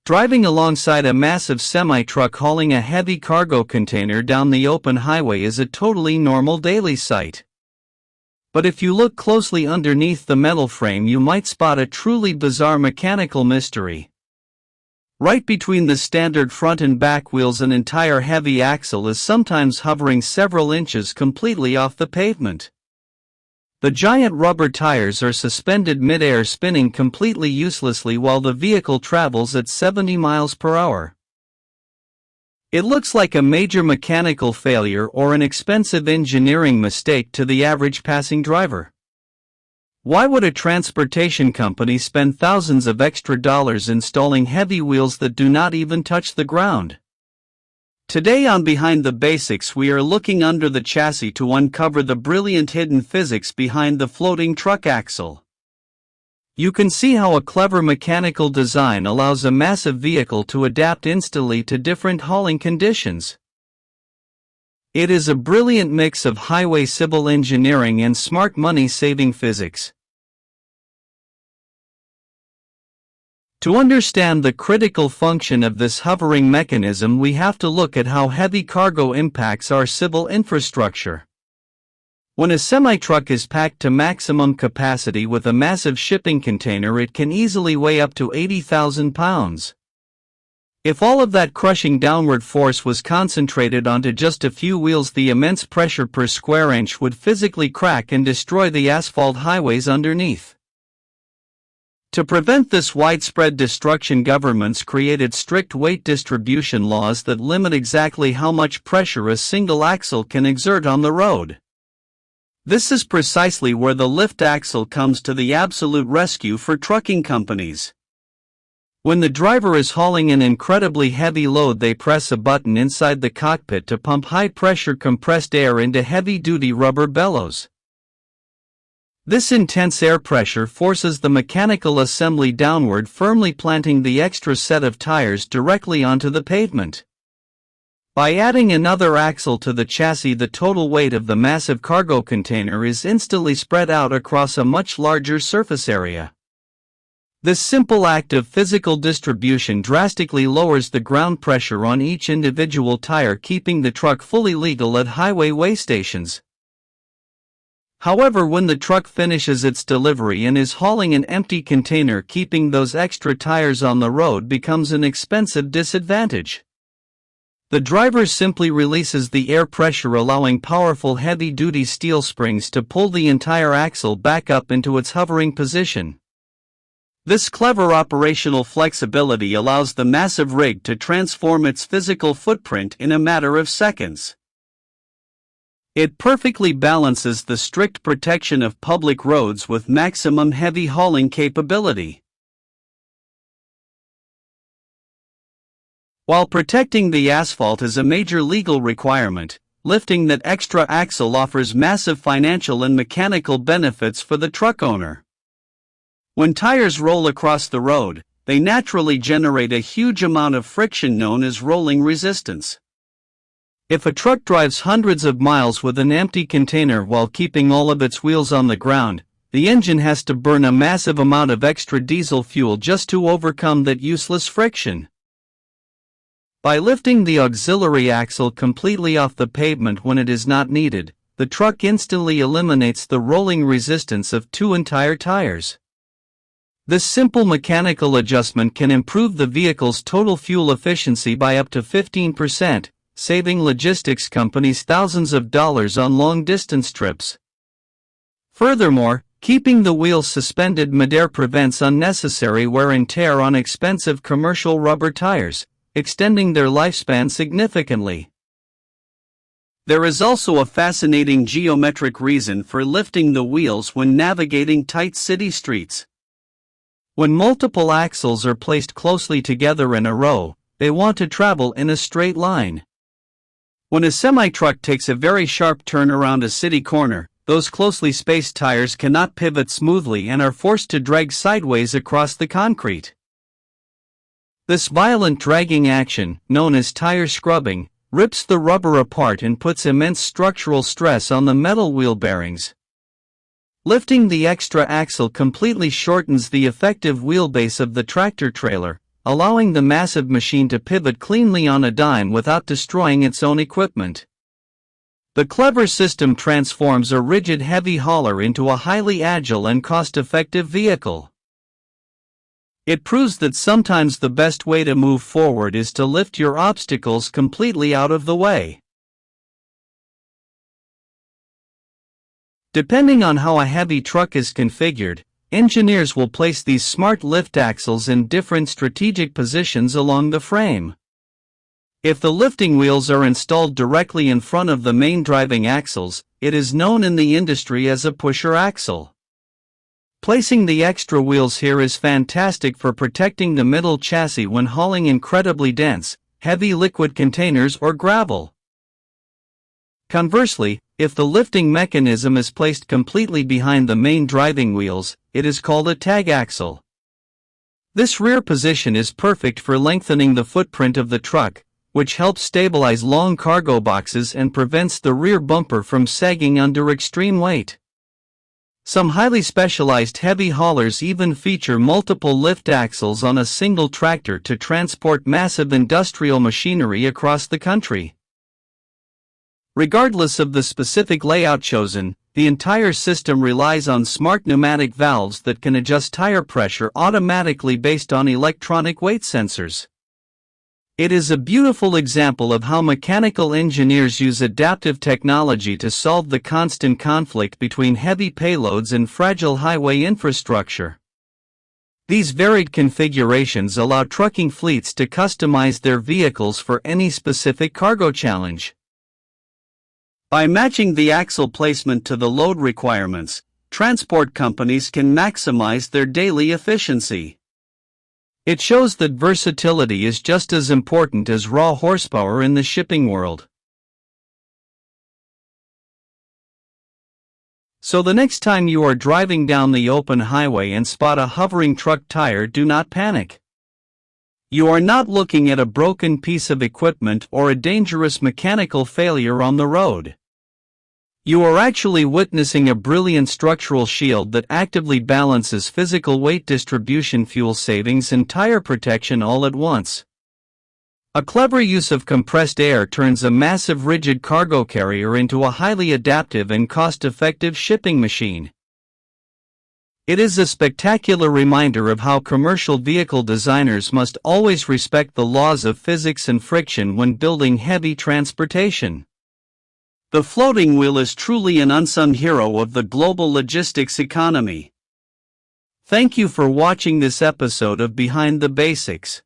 Driving alongside a massive semi-truck hauling a heavy cargo container down the open highway is a totally normal daily sight. But if you look closely underneath the metal frame, you might spot a truly bizarre mechanical mystery. Right between the standard front and back wheels, an entire heavy axle is sometimes hovering several inches completely off the pavement. The giant rubber tires are suspended mid-air, spinning completely uselessly while the vehicle travels at 70 miles per hour. It looks like a major mechanical failure or an expensive engineering mistake to the average passing driver. Why would a transportation company spend thousands of extra dollars installing heavy wheels that do not even touch the ground? Today on Behind the Basics, we are looking under the chassis to uncover the brilliant hidden physics behind the floating truck axle. You can see how a clever mechanical design allows a massive vehicle to adapt instantly to different hauling conditions. It is a brilliant mix of highway civil engineering and smart money-saving physics. To understand the critical function of this hovering mechanism, we have to look at how heavy cargo impacts our civil infrastructure. When a semi-truck is packed to maximum capacity with a massive shipping container, it can easily weigh up to 80,000 pounds. If all of that crushing downward force was concentrated onto just a few wheels, the immense pressure per square inch would physically crack and destroy the asphalt highways underneath. To prevent this widespread destruction, governments created strict weight distribution laws that limit exactly how much pressure a single axle can exert on the road. This is precisely where the lift axle comes to the absolute rescue for trucking companies. When the driver is hauling an incredibly heavy load, they press a button inside the cockpit to pump high-pressure compressed air into heavy-duty rubber bellows. This intense air pressure forces the mechanical assembly downward, firmly planting the extra set of tires directly onto the pavement. By adding another axle to the chassis, the total weight of the massive cargo container is instantly spread out across a much larger surface area. This simple act of physical distribution drastically lowers the ground pressure on each individual tire, keeping the truck fully legal at highway weigh stations. However, when the truck finishes its delivery and is hauling an empty container, keeping those extra tires on the road becomes an expensive disadvantage. The driver simply releases the air pressure, allowing powerful heavy-duty steel springs to pull the entire axle back up into its hovering position. This clever operational flexibility allows the massive rig to transform its physical footprint in a matter of seconds. It perfectly balances the strict protection of public roads with maximum heavy hauling capability. While protecting the asphalt is a major legal requirement, lifting that extra axle offers massive financial and mechanical benefits for the truck owner. When tires roll across the road, they naturally generate a huge amount of friction known as rolling resistance. If a truck drives hundreds of miles with an empty container while keeping all of its wheels on the ground, the engine has to burn a massive amount of extra diesel fuel just to overcome that useless friction. By lifting the auxiliary axle completely off the pavement when it is not needed, the truck instantly eliminates the rolling resistance of two entire tires. This simple mechanical adjustment can improve the vehicle's total fuel efficiency by up to 15%. Saving logistics companies thousands of dollars on long-distance trips. Furthermore, keeping the wheels suspended midair prevents unnecessary wear and tear on expensive commercial rubber tires, extending their lifespan significantly. There is also a fascinating geometric reason for lifting the wheels when navigating tight city streets. When multiple axles are placed closely together in a row, they want to travel in a straight line. When a semi-truck takes a very sharp turn around a city corner, those closely spaced tires cannot pivot smoothly and are forced to drag sideways across the concrete. This violent dragging action, known as tire scrubbing, rips the rubber apart and puts immense structural stress on the metal wheel bearings. Lifting the extra axle completely shortens the effective wheelbase of the tractor trailer, allowing the massive machine to pivot cleanly on a dime without destroying its own equipment. The clever system transforms a rigid heavy hauler into a highly agile and cost-effective vehicle. It proves that sometimes the best way to move forward is to lift your obstacles completely out of the way. Depending on how a heavy truck is configured, engineers will place these smart lift axles in different strategic positions along the frame. If the lifting wheels are installed directly in front of the main driving axles, it is known in the industry as a pusher axle. Placing the extra wheels here is fantastic for protecting the middle chassis when hauling incredibly dense, heavy liquid containers or gravel. Conversely, if the lifting mechanism is placed completely behind the main driving wheels, it is called a tag axle. This rear position is perfect for lengthening the footprint of the truck, which helps stabilize long cargo boxes and prevents the rear bumper from sagging under extreme weight. Some highly specialized heavy haulers even feature multiple lift axles on a single tractor to transport massive industrial machinery across the country. Regardless of the specific layout chosen, the entire system relies on smart pneumatic valves that can adjust tire pressure automatically based on electronic weight sensors. It is a beautiful example of how mechanical engineers use adaptive technology to solve the constant conflict between heavy payloads and fragile highway infrastructure. These varied configurations allow trucking fleets to customize their vehicles for any specific cargo challenge. By matching the axle placement to the load requirements, transport companies can maximize their daily efficiency. It shows that versatility is just as important as raw horsepower in the shipping world. So the next time you are driving down the open highway and spot a hovering truck tire, do not panic. You are not looking at a broken piece of equipment or a dangerous mechanical failure on the road. You are actually witnessing a brilliant structural shield that actively balances physical weight distribution, fuel savings, and tire protection all at once. A clever use of compressed air turns a massive rigid cargo carrier into a highly adaptive and cost-effective shipping machine. It is a spectacular reminder of how commercial vehicle designers must always respect the laws of physics and friction when building heavy transportation. The floating wheel is truly an unsung hero of the global logistics economy. Thank you for watching this episode of Behind the Basics.